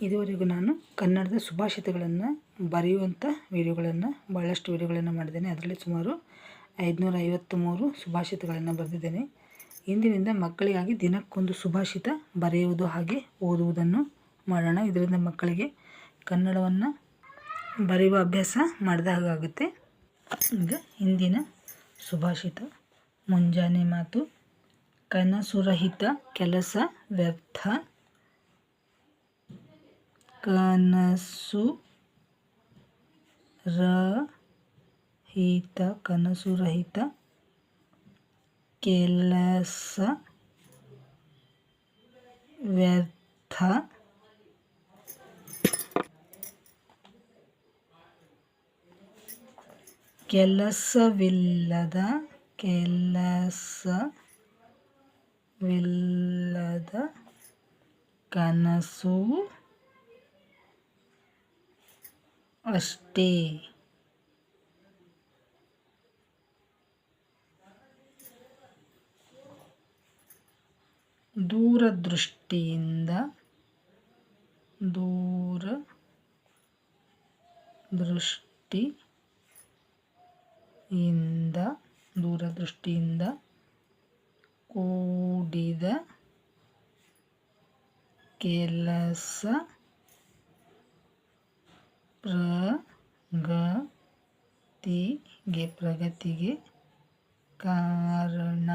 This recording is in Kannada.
ಇದುವರೆಗೂ ನಾನು ಕನ್ನಡದ ಸುಭಾಷಿತಗಳನ್ನು ಬರೆಯುವಂಥ ವಿಡಿಯೋಗಳನ್ನು ಭಾಳಷ್ಟು ವಿಡಿಯೋಗಳನ್ನು ಮಾಡಿದ್ದೇನೆ. ಅದರಲ್ಲಿ ಸುಮಾರು 553 ಸುಭಾಷಿತಗಳನ್ನು ಬರೆದಿದ್ದೇನೆ. ಇಂದಿನಿಂದ ಮಕ್ಕಳಿಗಾಗಿ ದಿನಕ್ಕೊಂದು ಸುಭಾಷಿತ ಬರೆಯುವುದು ಹಾಗೆ ಓದುವುದನ್ನು ಮಾಡೋಣ. ಇದರಿಂದ ಮಕ್ಕಳಿಗೆ ಕನ್ನಡವನ್ನು ಬರೆಯುವ ಅಭ್ಯಾಸ ಮಾಡಿದ ಹಾಗಾಗುತ್ತೆ. ಈಗ ಇಂದಿನ ಸುಭಾಷಿತ. ಮುಂಜಾನೆ ಮಾತು. ಕನಸುರಹಿತ ಕೆಲಸ ವ್ಯರ್ಥ. ಕನಸುರಹಿತ ಕೆಲಸ ವ್ಯರ್ಥ. ಕೆಲಸವಿಲ್ಲದ ಕನಸು ಅಷ್ಟೇ. ದೂರದೃಷ್ಟಿಯಿಂದ ಕೂಡಿದ ಕೆಲಸ ಪ್ರಗತಿಗೆ ಕಾರಣ.